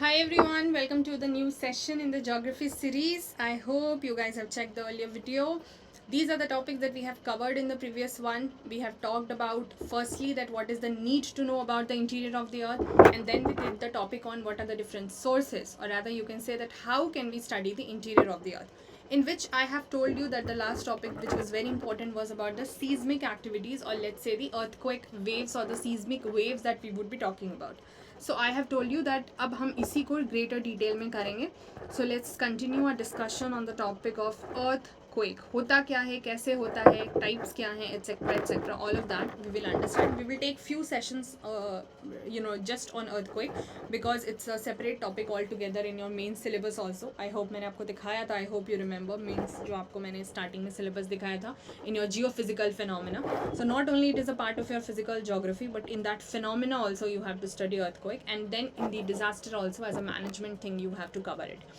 Hi everyone, welcome to the new session in the geography series. I hope you guys have checked the earlier video. These are the topics that we have covered in the previous one. We have talked about firstly that what is the need to know about the interior of the earth, and then we did the topic on what are the different sources, or rather you can say that how can we study the interior of the earth, in which I have told you that the last topic which was very important was about the seismic activities, or let's say the earthquake waves or the seismic waves that we would be talking about. So I have told you that अब हम इसी को greater detail में करेंगे. So let's continue our discussion on the topic of earthquake. होता क्या है, कैसे होता है, types क्या हैं, etc. All of that we will understand. We will take few sessions, just on earthquake, because it's a separate topic altogether in your main syllabus also. I hope मैंने आपको दिखाया था. I hope you remember means जो आपको मैंने starting में syllabus दिखाया था in your geophysical phenomena. So not only it is a part of your physical geography, but in that phenomena also you have to study earthquake, and then in the disaster also as a management thing you have to cover it.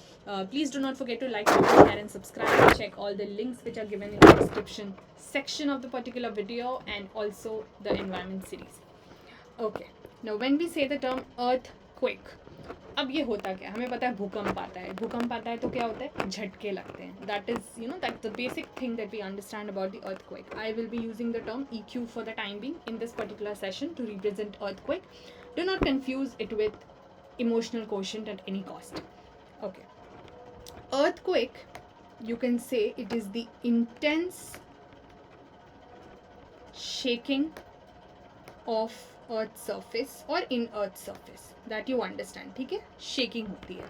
Please do not forget to like, share and subscribe. Check all the links which are given in the description section of the particular video, and also the environment series. Okay, now when we say the term earthquake, अब ये होता क्या है, हमें पता है भूकंप आता है. भूकंप आता है तो क्या होता है, झटके लगते हैं. That is that the basic thing that we understand about the earthquake. I will be using the term EQ for the time being in this particular session to represent earthquake. Do not confuse it with emotional quotient at any cost. Okay, earthquake, you can say it is the intense shaking of earth surface और in earth surface that you understand. ठीक है, shaking होती है,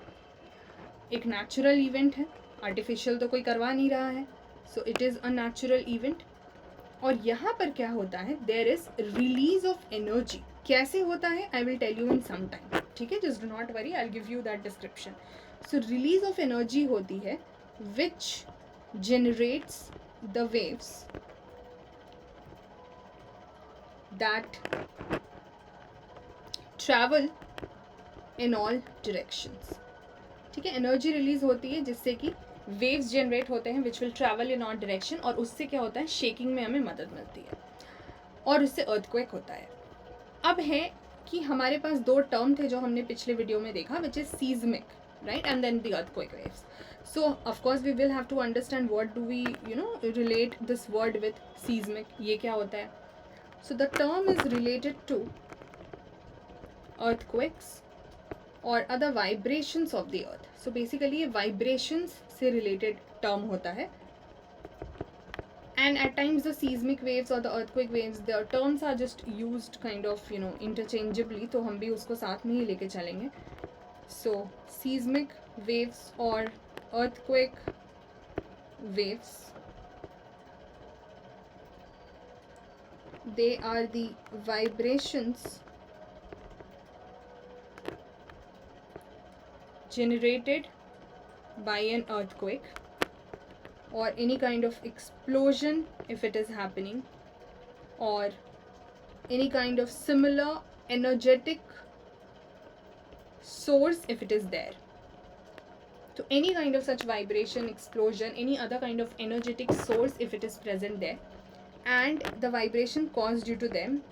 एक natural event है, artificial तो कोई करवा नहीं रहा है. So it is a natural event. और यहाँ पर क्या होता है, there is release of energy. कैसे होता है I will tell you in some time. ठीक है, just do not worry, I will give you that description. So release of energy होती है which generates the waves that travel in all directions. ठीक है, energy release होती है जिससे कि वेव्स जनरेट होते हैं which will travel in all direction, और उससे क्या होता है, शेकिंग में हमें मदद मिलती है और उससे अर्थक्वेक होता है. अब है कि हमारे पास दो टर्म थे जो हमने पिछले वीडियो में देखा, which is seismic, right, and then the earthquake waves. So of course we will have to understand what do we relate this word with seismic. ये क्या होता है. So the term is related to earthquakes or other vibrations of the earth. So basically ये vibrations से related term होता है. And at times the seismic waves or the earthquake waves, the terms are just used kind of interchangeably. तो हम भी उसको साथ में ही लेके चलेंगे. So seismic waves or earthquake waves, they are the vibrations generated by an earthquake or any kind of explosion if it is happening, or any kind of similar energetic source if it is there. So any kind of such vibration, explosion, any other kind of energetic source if it is present there, and the vibration caused due to them,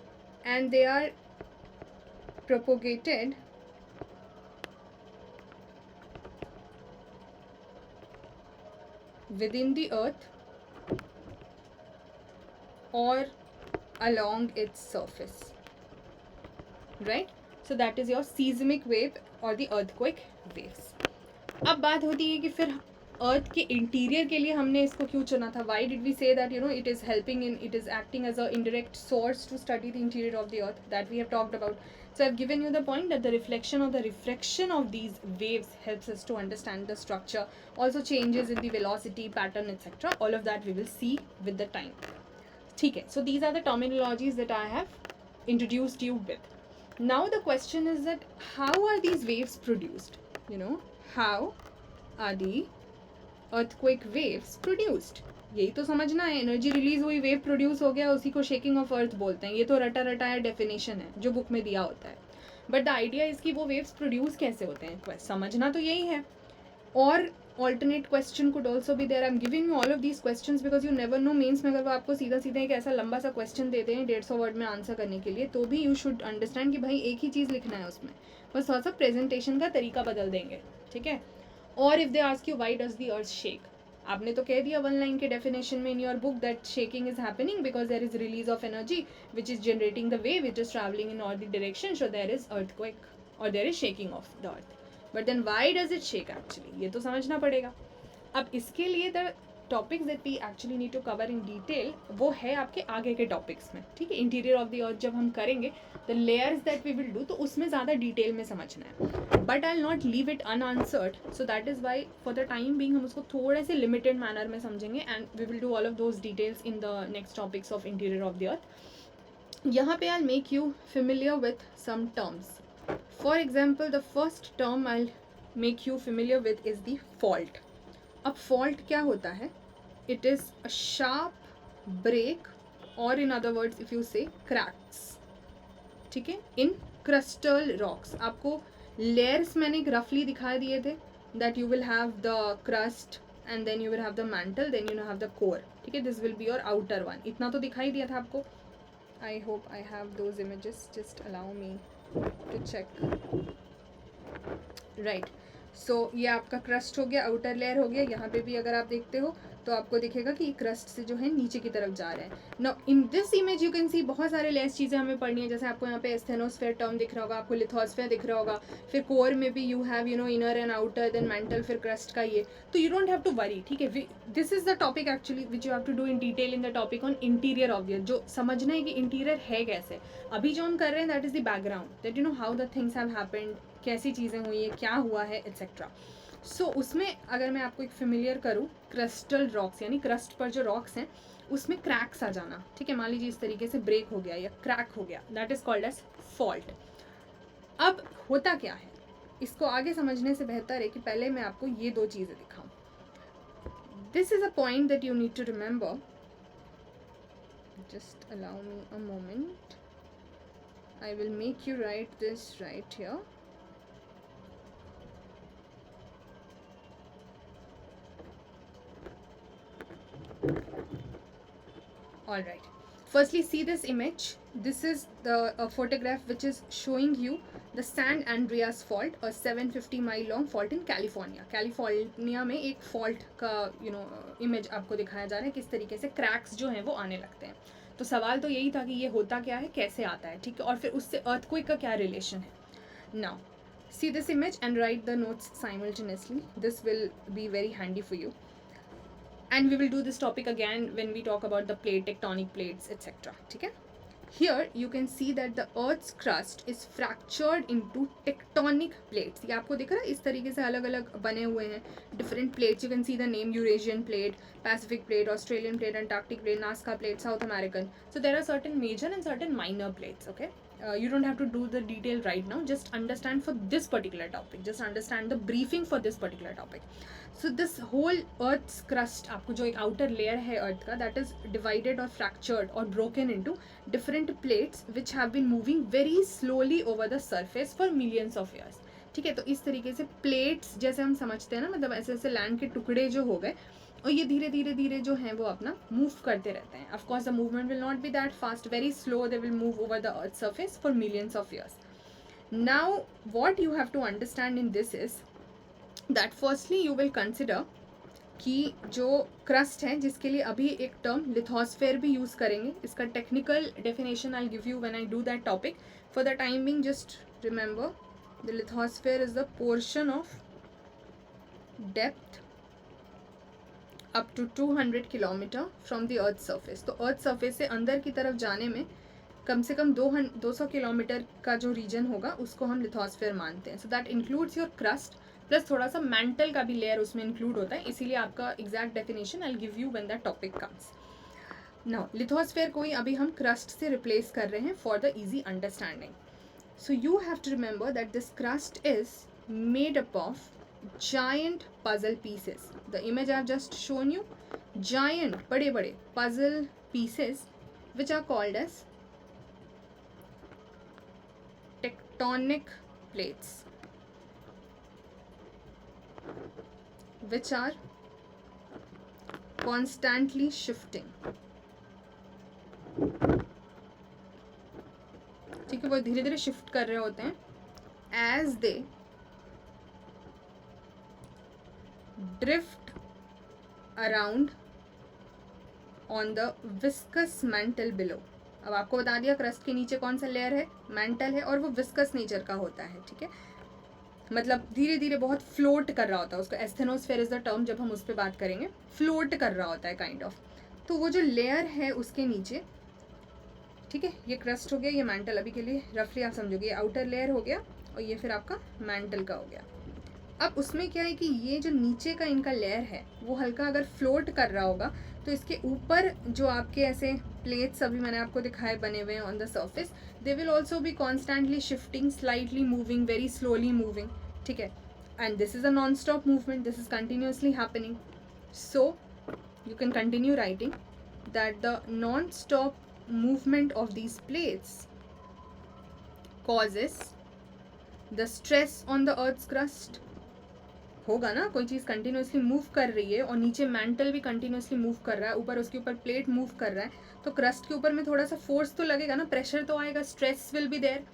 and they are propagated within the earth or along its surface, right? So that is your seismic wave or the earthquake waves. अब बात होती है कि फिर अर्थ के interior के लिए हमने इसको क्यों चुना था. Why did we say that it is helping in, it is acting as a indirect source to study the interior of the earth, that we have talked about. So I've given you the point that the reflection or the refraction of these waves helps us to understand the structure, also changes in the velocity pattern, etc. All of that we will see with the time. ठीक है, so these are the terminologies that I have introduced you with. Now the question is that how are these waves produced? How are the earthquake waves produced? यही तो समझना है. Energy release हुई, wave produce हो गया, उसी को shaking of earth बोलते हैं. ये तो रटा रटाया डेफिनेशन है जो बुक में दिया होता है. बट द आइडिया इज कि वो वेव्स प्रोड्यूस कैसे होते हैं, समझना तो यही है. और alternate question could also be there. I'm giving you all of these questions because you never know. Mains में अगर वो आपको सीधा सीधा एक ऐसा लंबा सा क्वेश्चन देते हैं 150 वर्ड में आंसर करने के लिए, तो भी यू शुड अंडरस्टैंड कि भाई एक ही चीज़ लिखना है उसमें. बस थोड़ा सा प्रेजेंटेशन का तरीका बदल देंगे, ठीक है। और if they ask you why does the earth shake, आपने तो कह दिया वन लाइन के डेफिनेशन में in your book that shaking is happening because there is release of energy which is generating the wave which is travelling in all the direction, so there is earthquake और there is shaking of the earth. But then why does it shake actually, ये तो समझना पड़ेगा। अब इसके लिए the topics that we actually need to cover in detail वो है आपके आगे के टॉपिक्स में, ठीक है। इंटीरियर ऑफ द अर्थ जब हम करेंगे the layers that we will do, तो उसमें ज़्यादा डिटेल में समझना है, but I will not leave it unanswered, so that is why for the time being हम उसको थोड़े से लिमिटेड मैनर में समझेंगे and we will do all of those details in the next topics of interior of the earth. यहाँ पे I make you familiar with some terms. For example the first term I make you familiar with is the fault. अब fault क्या होता है? It is a sharp break और in other words if you say cracks, ठीक है, in crystal rocks. आपको layers मैंने रफली दिखा दिए थे that you will have the crust and then you will have the mantle, then you have the core, ठीक है, this will be your outer one. इतना तो दिखाई दिया था आपको। I hope I have those images, just allow me to check. Right, so ये आपका क्रस्ट हो गया, आउटर लेयर हो गया। यहाँ पे भी अगर आप देखते हो तो आपको दिखेगा कि क्रस्ट से जो है नीचे की तरफ जा रहे हैं। Now in this image you can सी बहुत सारे लेस चीज़ें हमें पढ़नी है, जैसे आपको यहाँ पे एस्थेनोस्फेयर टर्म दिख रहा होगा, आपको लिथोस्फेयर दिख रहा होगा, फिर कोर में भी you have inner and outer, then mantle, फिर क्रस्ट का ये, तो you don't have to worry, ठीक है। This is the topic actually which you have to do in detail in the topic on interior of the earth, जो समझना है कि इंटीरियर है कैसे। अभी जो हम कर रहे हैं that is the background, that you know how the things have happened, कैसी चीज़ें हुई है, क्या हुआ है, एट्सेट्रा। सो उसमें अगर मैं आपको एक फेमिलियर करूँ, क्रिस्टल रॉक्स यानी क्रस्ट पर जो रॉक्स हैं उसमें क्रैक्स आ जाना, ठीक है। मान लीजिए इस तरीके से ब्रेक हो गया या क्रैक हो गया, that is called as fault. अब होता क्या है, इसको आगे समझने से बेहतर है कि पहले मैं आपको ये दो चीज़ें दिखाऊं। This is a point that you need to remember, just allow me a moment, I will make you write this right here. All right, firstly see this image. This is the photograph which is showing you the San Andreas fault, a 750 mile long fault in California. California में एक fault का image आपको दिखाया जा रहा है, किस तरीके से cracks जो हैं वो आने लगते हैं। तो सवाल तो यही था कि ये होता क्या है, कैसे आता है, ठीक है, और फिर उससे earthquake का क्या relation है। Now see this image and write the notes simultaneously. This will be very handy for you. And we will do this topic again when we talk about the plate, tectonic plates, etc. ठीक है? Here you can see that the Earth's crust is fractured into tectonic plates. ये आपको दिख रहा है, इस तरीके से अलग अलग बने हुए हैं different plates. You can see the name Eurasian plate, Pacific plate, Australian plate, Antarctic plate, Nazca plate, South American. So there are certain major and certain minor plates. Okay, you don't have to do the detail right now. Just understand for this particular topic. Just understand the briefing for this particular topic. So this whole Earth's crust, आपको जो एक outer layer है Earth का, that is divided or fractured or broken into different plates which have been moving very slowly over the surface for millions of years. ठीक है, तो इस तरीके से plates जैसे हम समझते हैं ना, मतलब ऐसे ऐसे land के टुकड़े जो हो गए और ये धीरे धीरे धीरे जो हैं वो अपना move करते रहते हैं. Of course the movement will not be that fast, very slow, they will move over the Earth's surface for millions of years. Now what you have to understand in this is that firstly you will consider कि जो crust है, जिसके लिए अभी एक term lithosphere भी use करेंगे, इसका technical definition I give you when I do that topic. For the time being just remember the lithosphere is the portion of depth up to 200 kilometre from the earth surface. तो earth surface से अंदर की तरफ जाने में कम से कम 200 kilometre का जो रीजन होगा उसको हम लिथोस्फेयर मानते हैं. So that includes your crust plus थोड़ा सा मेंटल का भी लेयर उसमें इंक्लूड होता है, इसीलिए आपका exact definition I give you when that topic comes. Now lithosphere को ही अभी हम क्रस्ट से रिप्लेस कर रहे हैं for the easy understanding. So you have to remember that this crust is made up of giant puzzle pieces. The image I have just shown you, giant बड़े बड़े puzzle pieces which are called as tectonic plates, which are constantly shifting. ठीक है, वो धीरे धीरे shift कर रहे होते हैं as they drift around on the viscous mantle below. अब आपको बता दिया क्रस्ट के नीचे कौन सा लेयर है, मैंटल है, और वो विस्कस नेचर का होता है, ठीक है, मतलब धीरे धीरे बहुत फ्लोट कर रहा होता है, उसको एस्थेनोस्फेयर इज द टर्म जब हम उस पर बात करेंगे, फ्लोट कर रहा होता है काइंड ऑफ। तो वो जो लेयर है उसके नीचे, ठीक है, ये क्रस्ट हो गया, ये मैंटल, अभी के लिए रफली आप समझोगे, ये आउटर लेयर हो गया और ये फिर आपका मैंटल का हो गया। अब उसमें क्या है कि ये जो नीचे का इनका लेयर है वो हल्का अगर फ्लोट कर रहा होगा तो इसके ऊपर जो आपके ऐसे प्लेट्स अभी मैंने आपको दिखाए बने हुए हैं on the surface, they will also be constantly shifting, slightly moving, very slowly moving, ठीक है, and this is a non stop movement, this is continuously happening. So you can continue writing that the non stop movement of these plates causes the stress on the earth's crust। होगा ना, कोई चीज़ continuously move कर रही है और नीचे mental भी continuously move कर रहा है, ऊपर उसके ऊपर प्लेट मूव कर रहा है, तो क्रस्ट के ऊपर में थोड़ा सा फोर्स तो लगेगा ना, प्रेशर तो आएगा, स्ट्रेस विल बी देयर।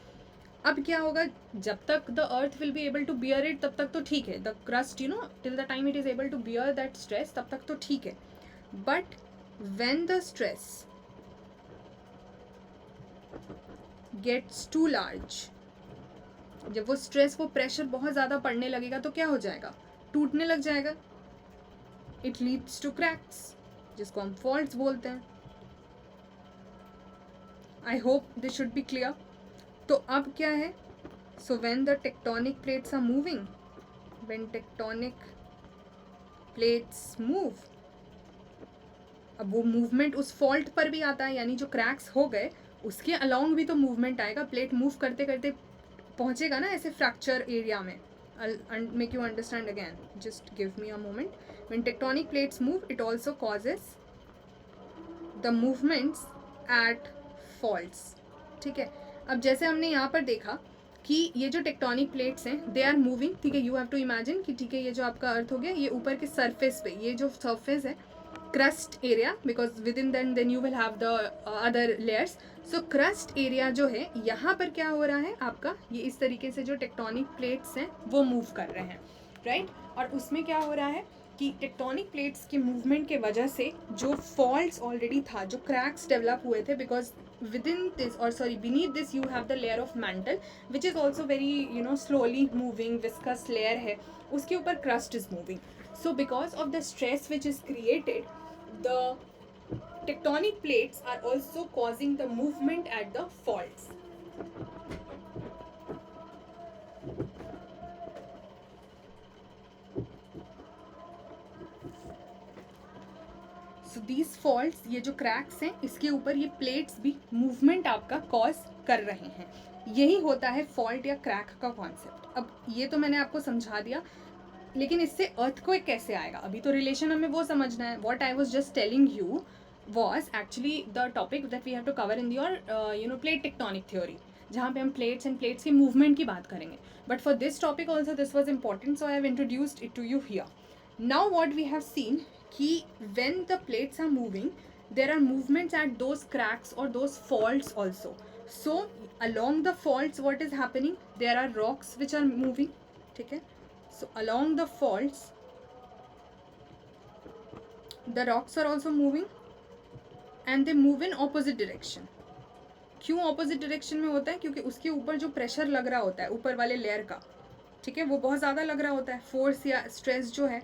अब क्या होगा, जब तक the earth will be able to bear it तब तक तो ठीक है, the crust you know till the time it is able to bear that stress तब तक तो ठीक है, but when the stress gets too large, जब वो स्ट्रेस, वो प्रेशर बहुत ज़्यादा पड़ने लगेगा तो क्या हो जाएगा, टूटने लग जाएगा, इट लीड्स टू क्रैक्स, जिसको हम फॉल्ट्स बोलते हैं। I hope this should be clear. तो अब क्या है, so when the tectonic plates are moving, when tectonic plates move, अब वो मूवमेंट उस फॉल्ट पर भी आता है, यानी जो क्रैक्स हो गए उसके अलोंग भी तो मूवमेंट आएगा, प्लेट मूव करते करते पहुंचेगा ना ऐसे फ्रैक्चर एरिया में। I'll make you understand again, just give me a moment. When tectonic plates move, it also causes the movements at faults, ठीक है। अब जैसे हमने यहाँ पर देखा कि ये जो टेक्टोनिक प्लेट्स हैं दे आर मूविंग, ठीक है, यू हैव टू इमेजिन कि ठीक है ये जो आपका अर्थ हो गया, ये ऊपर के सरफेस पे, ये जो सरफेस है crust area, because within then you will have the other layers. So crust area जो है यहाँ पर क्या हो रहा है आपका, ये इस तरीके से जो टेक्टोनिक प्लेट्स हैं वो मूव कर रहे हैं, राइट। और उसमें क्या हो रहा है कि टेक्टोनिक प्लेट्स की मूवमेंट के वजह से जो फॉल्ट्स ऑलरेडी था, जो क्रैक्स डेवलप हुए थे, because within this, or sorry, beneath this you have the layer of mantle which is also very slowly moving viscous layer है, उसके ऊपर crust is moving. So because of the stress which is created, the tectonic plates are also causing the movement at the faults. So these faults, ये जो cracks हैं इसके ऊपर ये plates भी मूवमेंट आपका कॉज कर रहे हैं, यही होता है फॉल्ट या क्रैक का कॉन्सेप्ट। अब ये तो मैंने आपको समझा दिया, लेकिन इससे अर्थक्वेक कैसे आएगा, अभी तो रिलेशन हमें वो समझना है। What I was just telling you was actually the topic that we have to cover in your plate tectonic theory, जहाँ पे हम प्लेट्स एंड प्लेट्स के मूवमेंट की बात करेंगे। But for this topic also this was important, so I have introduced it to you here. Now what we have seen कि when the plates are moving, there are movements at those cracks or those faults also. So along the faults what is happening, there are rocks which are moving, ठीक है। So along the faults the rocks are also moving and they move in opposite direction. क्यों opposite direction में होता है, क्योंकि उसके ऊपर जो प्रेशर लग रहा होता है ऊपर वाले लेयर का, ठीक है, वो बहुत ज़्यादा लग रहा होता है, फोर्स या स्ट्रेस जो है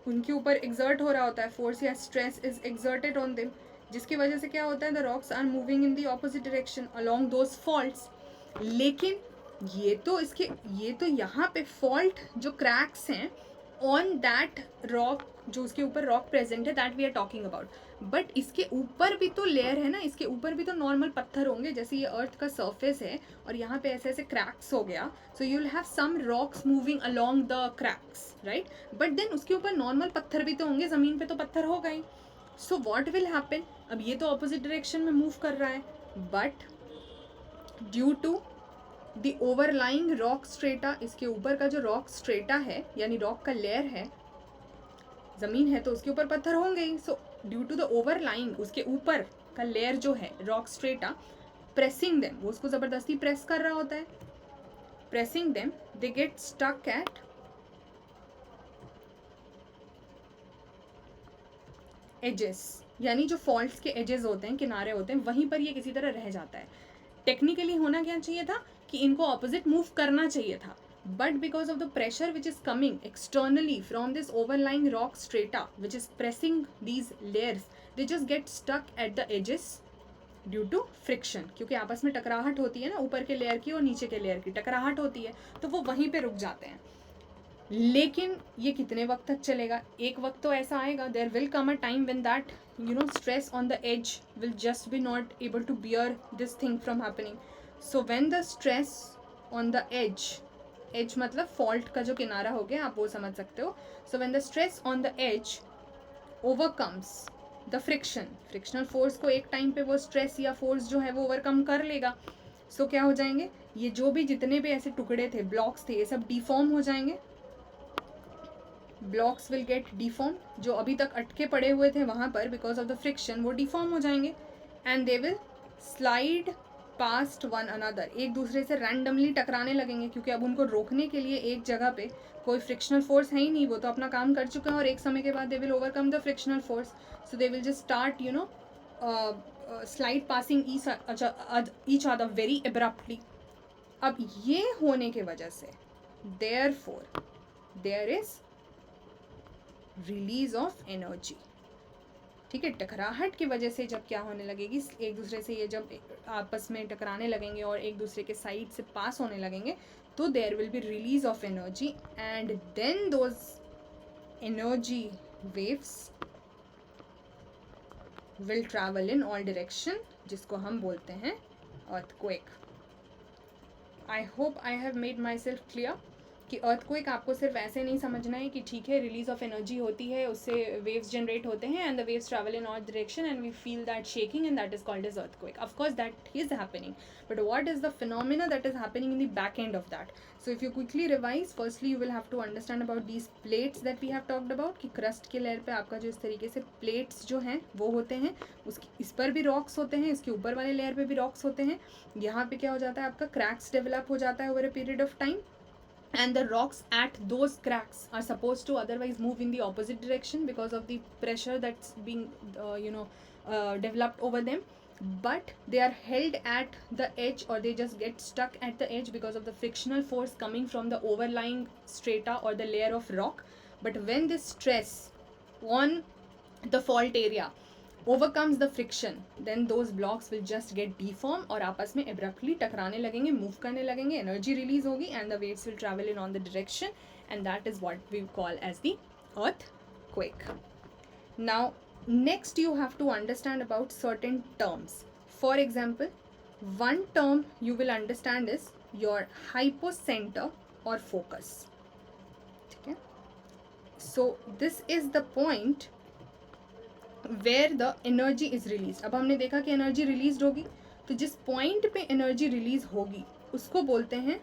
उनके ऊपर एक्सर्ट हो रहा होता है, फोर्स या stress is exerted on them, जिसकी वजह से क्या होता है, the rocks are moving in the opposite direction along those faults. लेकिन ये तो यहाँ पे फॉल्ट जो क्रैक्स हैं ऑन दैट रॉक, जो उसके ऊपर रॉक प्रेजेंट है, that we are talking about. But इसके ऊपर भी तो लेयर है ना, इसके ऊपर भी तो नॉर्मल पत्थर होंगे, जैसे ये अर्थ का सरफेस है और यहाँ पे ऐसे ऐसे क्रैक्स हो गया, so you will have some rocks moving along the cracks, right. But then उसके ऊपर नॉर्मल पत्थर भी तो होंगे, ज़मीन पे तो पत्थर हो गए। सो व्हाट विल हैपन, अब ये तो अपोजिट डायरेक्शन में मूव कर रहा है, but due to the overlying rock strata, इसके ऊपर का जो रॉक स्ट्रेटा है यानी रॉक का लेयर है, ज़मीन है तो उसके ऊपर पत्थर होंगे ही। So due to the overlying, उसके ऊपर का लेयर जो है रॉक स्ट्रेटा, प्रेसिंग देम, वो उसको ज़बरदस्ती प्रेस कर रहा होता है, pressing them, they get stuck at edges, यानी जो फॉल्ट्स के एजेस होते हैं, किनारे होते हैं, वहीं पर ये किसी तरह रह जाता है. टेक्निकली होना क्या चाहिए था कि इनको ऑपोजिट मूव करना चाहिए था, but because of the pressure which is coming externally from this overlying rock strata which is pressing these layers, they just get stuck at the edges due to friction. क्योंकि आपस में टकराहट होती है ना, ऊपर के लेयर की और नीचे के लेयर की टकराहट होती है, तो वो वहीं पे रुक जाते हैं. लेकिन ये कितने वक्त तक चलेगा? एक वक्त तो ऐसा आएगा, there will come a time when that stress on the edge will just be not able to bear this thing from happening. So when the stress on the edge मतलब फॉल्ट का जो किनारा हो गया, आप वो समझ सकते हो. So when the stress on the edge overcomes the frictional force को एक टाइम पे वो स्ट्रेस या फोर्स जो है वो ओवरकम कर लेगा. सो क्या हो जाएंगे, ये जो भी जितने भी ऐसे टुकड़े थे, ब्लॉक्स थे, ये सब डिफॉर्म हो जाएंगे. Blocks will get deform. जो अभी तक अटके पड़े हुए थे वहाँ पर बिकॉज ऑफ द फ्रिक्शन, वो डिफॉर्म हो जाएंगे. And they will slide past one another, एक दूसरे से रैंडमली टकराने लगेंगे, क्योंकि अब उनको रोकने के लिए एक जगह पे कोई फ्रिक्शनल फोर्स है ही नहीं, वो तो अपना काम कर चुके हैं. और एक समय के बाद they will overcome the frictional force. So they will just start slide passing each other very abruptly. अब ये होने के वजह से therefore there is release of energy. ठीक है, टकराहट की वजह से जब क्या होने लगेगी, एक दूसरे से ये जब आपस में टकराने लगेंगे और एक दूसरे के साइड से पास होने लगेंगे, तो there will be release of energy. And then those energy waves will travel in all direction, जिसको हम बोलते हैं earthquake. I hope I have made myself clear कि अर्थक्वेक आपको सिर्फ ऐसे नहीं समझना है कि ठीक है रिलीज ऑफ एनर्जी होती है, उससे वेव्स जनरेट होते हैं and the waves travel in all direction and we feel that shaking and that is called as earthquake. Of course that is happening, but what is the phenomena that is happening in the back end of that? So if you quickly revise, firstly you will have to understand about these plates that we have talked about, कि crust के layer पे आपका जो इस तरीके से plates जो हैं वो होते हैं, उसकी इस पर भी रॉक्स होते हैं, इसके ऊपर वाले लेयर पे भी रॉक्स होते हैं. यहाँ पे क्या हो जाता है, आपका क्रैक्स डेवलप हो जाता है over a period of time. And the rocks at those cracks are supposed to otherwise move in the opposite direction because of the pressure that's being developed over them, but they are held at the edge, or they just get stuck at the edge because of the frictional force coming from the overlying strata or the layer of rock. But when this stress on the fault area overcomes the friction, then those blocks will just get deformed और आपस में abruptly टकराने लगेंगे, move करने लगेंगे, energy release होगी and the waves will travel in on the direction, and that is what we call as the earthquake. Now next you have to understand about certain terms. For example, one term you will understand is your hypocenter or focus. ठीक है, so this is the point where the energy is release. अब हमने देखा कि energy release होगी, तो जिस point पे एनर्जी रिलीज होगी उसको बोलते हैं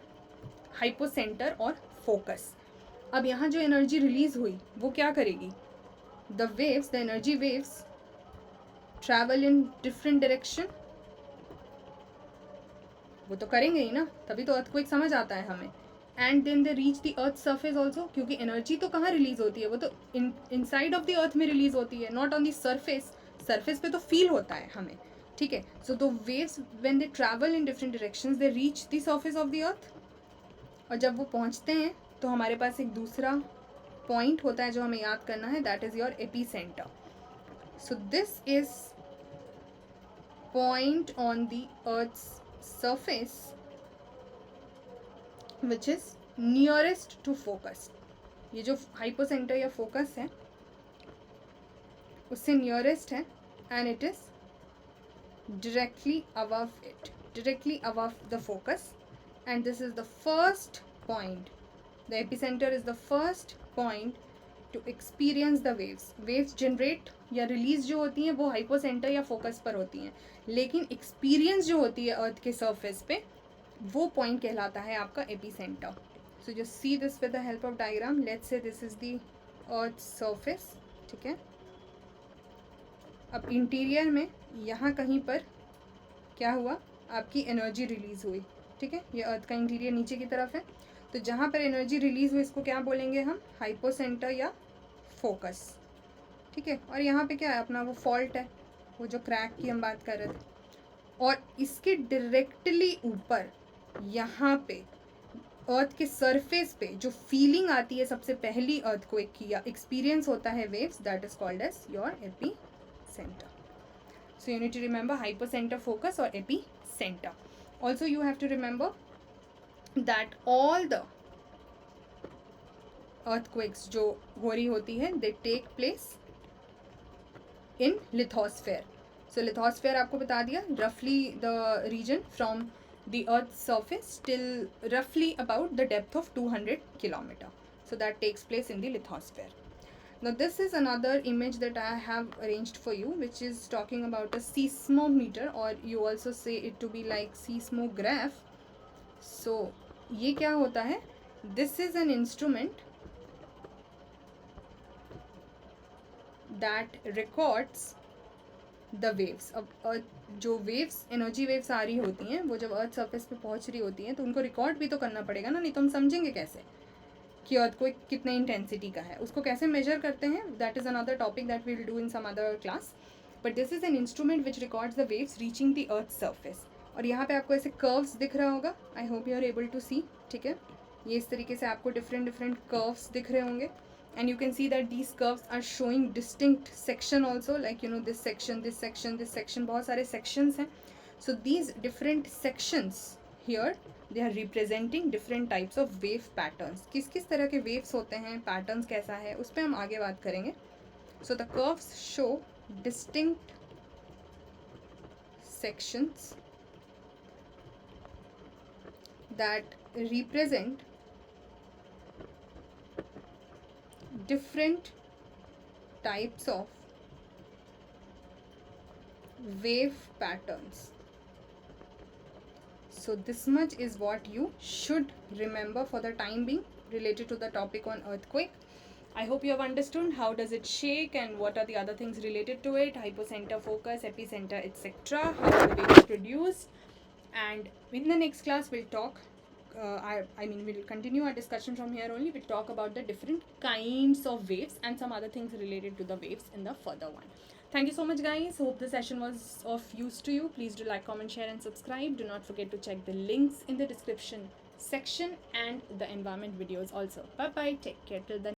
हाइपोसेंटर और फोकस. अब यहाँ जो एनर्जी रिलीज हुई वो क्या करेगी, the waves, the energy waves travel in different direction. वो तो करेंगे ही ना, तभी तो अर्थक्वेक समझ आता है हमें. And then they reach the earth surface also, क्योंकि एनर्जी तो कहाँ रिलीज होती है, वो तो इनसाइड ऑफ द अर्थ में रिलीज होती है, not on the surface. Surface पे तो फील होता है हमें. ठीक है, so the waves when they travel in different directions they reach the surface of the अर्थ. और जब वो पहुँचते हैं तो हमारे पास एक दूसरा पॉइंट होता है जो हमें याद करना है, that is your epicentre. So this is point on the earth's surface which is nearest to focus. ये जो हाइपोसेंटर या फोकस है उससे नियरेस्ट है, and it is directly above the focus, and this is the first point. The epicenter is the first point to experience the waves. Waves generate या release जो होती हैं वो हाइपोसेंटर या फोकस पर होती हैं, लेकिन एक्सपीरियंस जो होती है अर्थ के सरफेस पे वो पॉइंट कहलाता है आपका epicentre. So just see this with the help of diagram. Let's say this is the earth surface. ठीक है, अब इंटीरियर में यहाँ कहीं पर क्या हुआ, आपकी एनर्जी रिलीज हुई. ठीक है, ये अर्थ का इंटीरियर नीचे की तरफ है। तो जहाँ पर एनर्जी रिलीज हुई इसको क्या बोलेंगे हम, हाइपोसेंटर या फोकस, ठीक है। और यहाँ पे क्या है अपना वो फॉल्ट है, वो जो क्रैक की हम बात कर रहे थे। और इसके डायरेक्टली ऊपर यहाँ पे अर्थ के सरफेस पे जो फीलिंग आती है सबसे पहली अर्थ को एक किया एक्सपीरियंस होता है waves, that is called as your epicentre. So you need to remember hypocenter focus or epicenter. Also you have to remember that all the earthquakes जो हो रही होती है they take place in lithosphere. So lithosphere आपको बता दिया, roughly the region from the earth's surface till roughly about the depth of 200 kilometer. So that takes place in the lithosphere. Now this is another image that I have arranged for you, which is talking about a seismometer, or you also say it to be like seismograph. So ये क्या होता है, this is an instrument that records the waves. अब जो waves energy waves आ रही होती हैं वो जब अर्थ सरफेस पे पहुंच रही होती हैं तो उनको रिकॉर्ड भी तो करना पड़ेगा ना, नहीं तो हम समझेंगे कैसे कि अर्थक्वेक कितने इंटेंसिटी का है, उसको कैसे मेजर करते हैं, that is another topic that we will do in some other class. But this is an instrument which records the waves reaching the earth surface. और यहाँ पे आपको ऐसे कर्व्स दिख रहा होगा, I hope you are able to see, ठीक है। ये इस तरीके से आपको डिफरेंट डिफरेंट कर्व्स दिख रहे होंगे, and you can see that these curves are showing distinct section also, like you know this section, this section, this section, बहुत सारे सेक्शंस हैं. So these different sections here they are representing different types of wave patterns. किस किस तरह के waves होते हैं, patterns कैसा है, उस पर हम आगे बात करेंगे. So the curves show distinct sections that represent different types of wave patterns. So this much is what you should remember for the time being related to the topic on earthquake. I hope you have understood how does it shake and what are the other things related to it, hypocenter, focus, epicenter, etc. How are the waves produced? And in the next class we'll talk, we'll continue our discussion from here only. We'll talk about the different kinds of waves and some other things related to the waves in the further one. Thank you so much guys. Hope the session was of use to you. Please do like, comment, share and subscribe. Do not forget to check the links in the description section and the environment videos also. Bye bye. Take care till then.